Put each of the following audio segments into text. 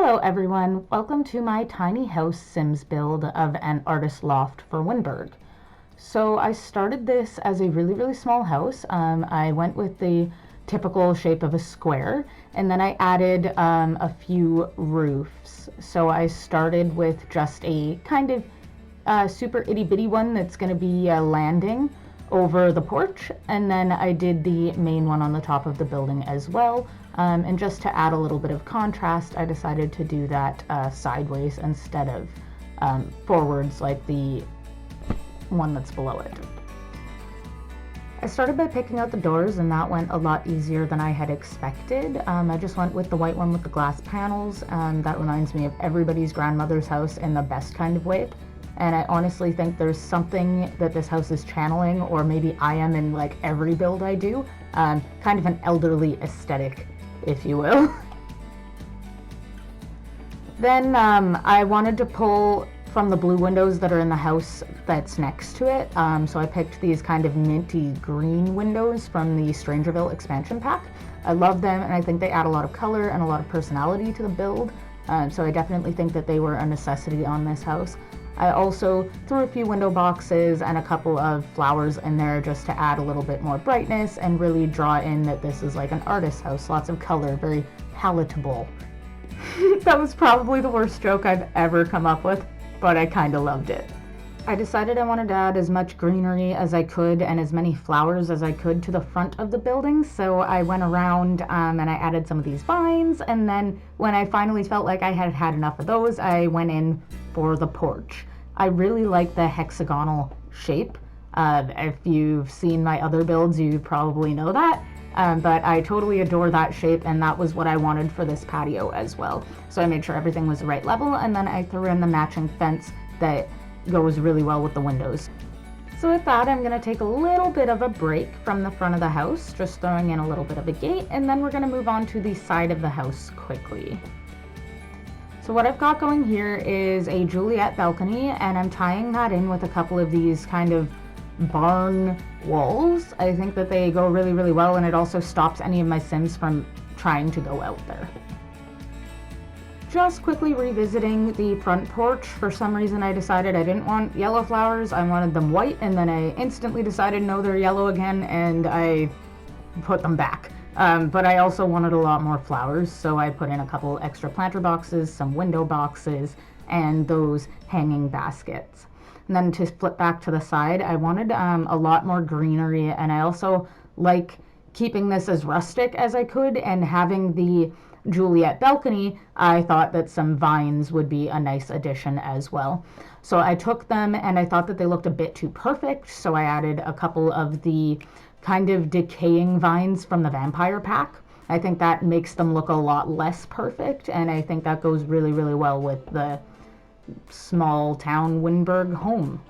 Hello everyone, welcome to my tiny house Sims build of an artist loft for Windburg. So I started this as a really small house. I went with the typical shape of a square, and then I added a few roofs. So I started with just a kind of super itty bitty one that's going to be a landing over the porch, and then I did the main one on the top of the building as well. And just to add a little bit of contrast, I decided to do that sideways instead of forwards like the one that's below it. I started by picking out the doors, and that went a lot easier than I had expected. I just went with the white one with the glass panels. That reminds me of everybody's grandmother's house in the best kind of way. And I honestly think there's something that this house is channeling, or maybe I am in like every build I do, kind of an elderly aesthetic, if you will. Then I wanted to pull from the blue windows that are in the house that's next to it. So I picked these kind of minty green windows from the Strangerville expansion pack. I love them, and I think they add a lot of color and a lot of personality to the build. So I definitely think that they were a necessity on this house. I also threw a few window boxes and a couple of flowers in there just to add a little bit more brightness and really draw in that this is like an artist house. Lots of color, very palatable. That was probably the worst joke I've ever come up with, but I kind of loved it. I decided I wanted to add as much greenery as I could and as many flowers as I could to the front of the building, so I went around and I added some of these vines, and then when I finally felt like I had had enough of those, I went in for the porch. I really like the hexagonal shape. If you've seen my other builds, you probably know that. But I totally adore that shape, and that was what I wanted for this patio as well. So I made sure everything was the right level, and then I threw in the matching fence that goes really well with the windows. So with that, I'm going to take a little bit of a break from the front of the house, just throwing in a little bit of a gate, and then we're going to move on to the side of the house quickly. So what I've got going here is a Juliet balcony, and I'm tying that in with a couple of these kind of barn walls. I think that they go really well, and it also stops any of my Sims from trying to go out there. Just quickly revisiting the front porch, for some reason I decided I didn't want yellow flowers, I wanted them white, and then I instantly decided no, they're yellow again, and I put them back. But I also wanted a lot more flowers, so I put in a couple extra planter boxes, some window boxes, and those hanging baskets. And then to flip back to the side, I wanted a lot more greenery, and I also like keeping this as rustic as I could, and having the Juliet balcony, I thought that some vines would be a nice addition as well. So I took them, and I thought that they looked a bit too perfect, so I added a couple of the kind of decaying vines from the vampire pack. I think that makes them look a lot less perfect, and I think that goes really well with the small town Windburg home.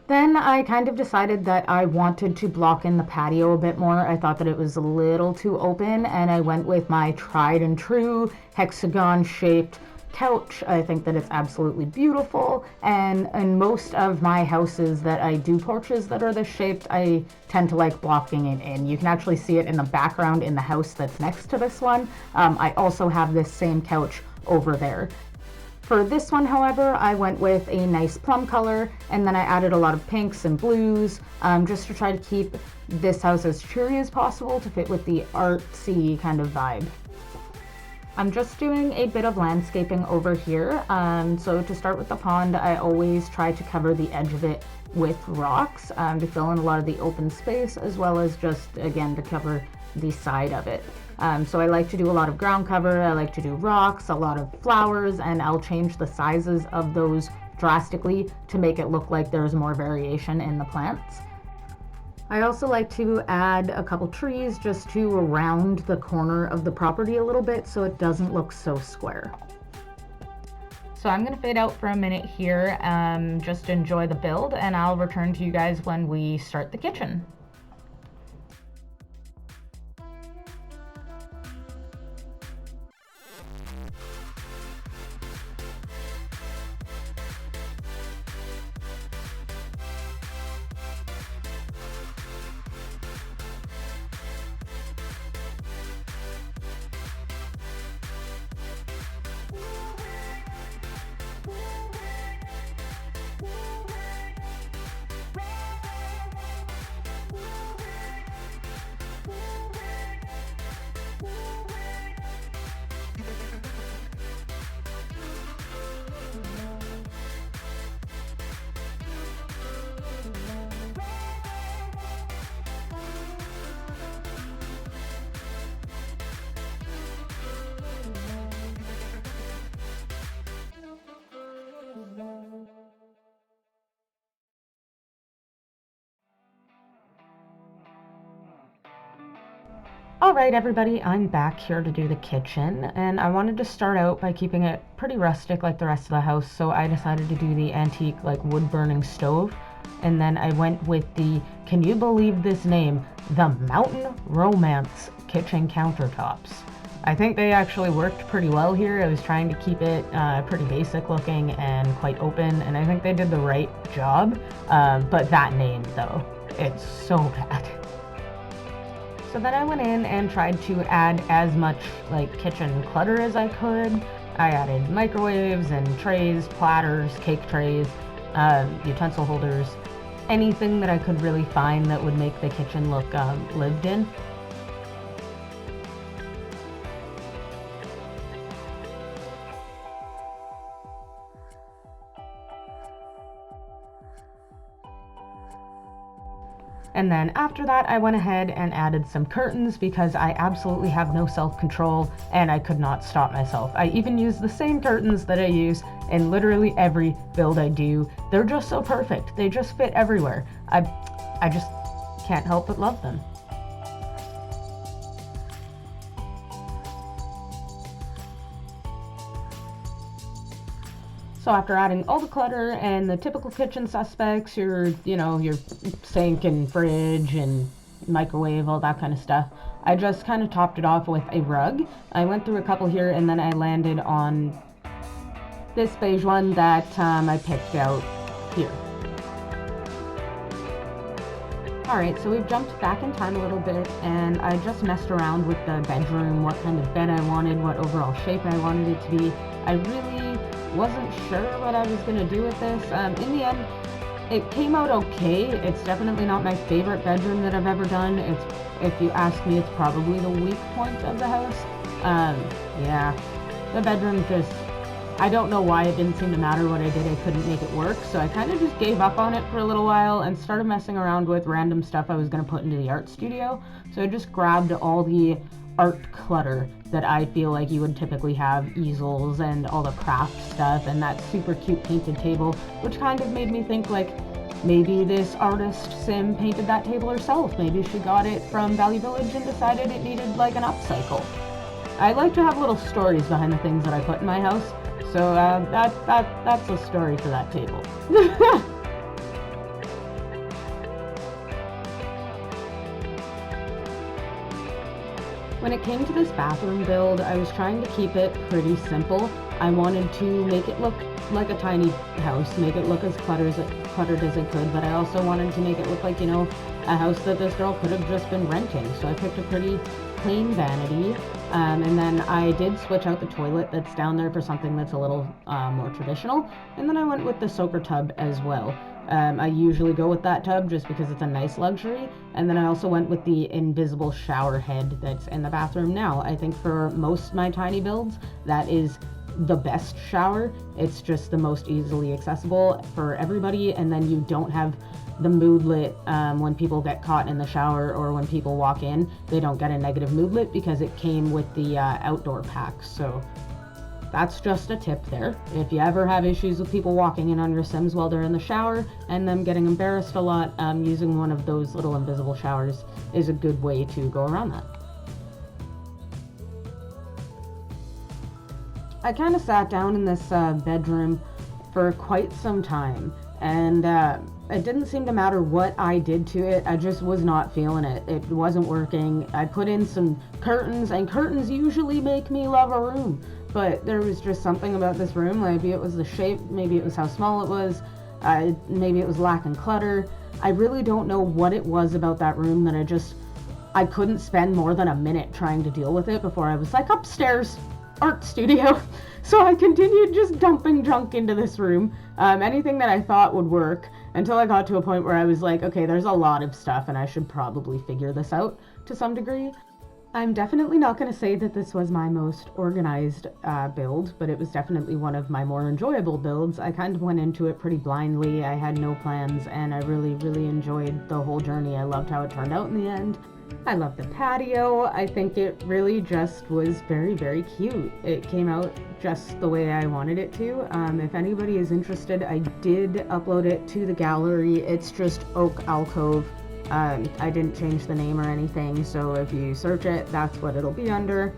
Then I kind of decided that I wanted to block in the patio a bit more. I thought that it was a little too open, and I went with my tried and true hexagon shaped couch. I think that it's absolutely beautiful, and in most of my houses that I do porches that are this shaped, I tend to like blocking it in. You can actually see it in the background in the house that's next to this one. I also have this same couch over there. For this one, however, I went with a nice plum color, and then I added a lot of pinks and blues, just to try to keep this house as cheery as possible to fit with the artsy kind of vibe. I'm just doing a bit of landscaping over here. So to start with the pond, I always try to cover the edge of it with rocks to fill in a lot of the open space, as well as just, again, to cover the side of it. So I like to do a lot of ground cover, I like to do rocks, a lot of flowers, and I'll change the sizes of those drastically to make it look like there's more variation in the plants. I also like to add a couple trees just to round the corner of the property a little bit so it doesn't look so square. So I'm going to fade out for a minute here, just enjoy the build, and I'll return to you guys when we start the kitchen. Alright everybody, I'm back here to do the kitchen, and I wanted to start out by keeping it pretty rustic like the rest of the house, so I decided to do the antique like wood burning stove, and then I went with the, can you believe this name, the Mountain Romance kitchen countertops. I think they actually worked pretty well here. I was trying to keep it pretty basic looking and quite open, and I think they did the right job, but that name though, it's so bad. So then I went in and tried to add as much like kitchen clutter as I could. I added microwaves and trays, platters, cake trays, utensil holders, anything that I could really find that would make the kitchen look lived in. And then after that, I went ahead and added some curtains because I absolutely have no self-control and I could not stop myself. I even use the same curtains that I use in literally every build I do. They're just so perfect. They just fit everywhere. I just can't help but love them. So after adding all the clutter and the typical kitchen suspects, your sink and fridge and microwave, all that kind of stuff, I just kind of topped it off with a rug. I went through a couple here and then I landed on this beige one that I picked out here. Alright, so we've jumped back in time a little bit and I just messed around with the bedroom, what kind of bed I wanted, what overall shape I wanted it to be. I really wasn't sure what I was going to do with this. In the end, it came out okay. It's definitely not my favorite bedroom that I've ever done. If you ask me, it's probably the weak point of the house. Yeah, the bedroom just, I don't know why it didn't seem to matter what I did. I couldn't make it work, so I kind of just gave up on it for a little while and started messing around with random stuff I was going to put into the art studio. So I just grabbed all the art clutter that I feel like you would typically have, easels and all the craft stuff and that super cute painted table, which kind of made me think like maybe this artist Sim painted that table herself. Maybe she got it from Valley Village and decided it needed like an upcycle. I like to have little stories behind the things that I put in my house, so that's a story for that table. When it came to this bathroom build, I was trying to keep it pretty simple. I wanted to make it look like a tiny house, make it look as cluttered as I could, but I also wanted to make it look like, a house that this girl could have just been renting. So I picked a pretty plain vanity, and then I did switch out the toilet that's down there for something that's a little more traditional, and then I went with the soaker tub as well. I usually go with that tub just because it's a nice luxury, and then I also went with the invisible shower head that's in the bathroom now. I think for most of my tiny builds, that is the best shower. It's just the most easily accessible for everybody, and then you don't have the moodlet when people get caught in the shower or when people walk in. They don't get a negative moodlet because it came with the outdoor pack. So that's just a tip there. If you ever have issues with people walking in on your Sims while they're in the shower and them getting embarrassed a lot, using one of those little invisible showers is a good way to go around that. I kind of sat down in this bedroom for quite some time, and it didn't seem to matter what I did to it. I just was not feeling it. It wasn't working. I put in some curtains, and curtains usually make me love a room. But there was just something about this room. Maybe it was the shape, maybe it was how small it was, maybe it was lacking clutter. I really don't know what it was about that room that I couldn't spend more than a minute trying to deal with it before I was like, upstairs, art studio. So I continued just dumping junk into this room, anything that I thought would work, until I got to a point where I was like, okay, there's a lot of stuff and I should probably figure this out to some degree. I'm definitely not going to say that this was my most organized build, but it was definitely one of my more enjoyable builds. I kind of went into it pretty blindly. I had no plans, and I really, really enjoyed the whole journey. I loved how it turned out in the end. I love the patio. I think it really just was very, very cute. It came out just the way I wanted it to. If anybody is interested, I did upload it to the gallery. It's just oak alcove I didn't change the name or anything, so if you search it, that's what it'll be under.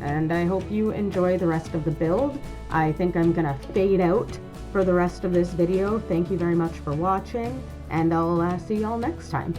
And I hope you enjoy the rest of the build. I think I'm gonna fade out for the rest of this video. Thank you very much for watching, and I'll see y'all next time.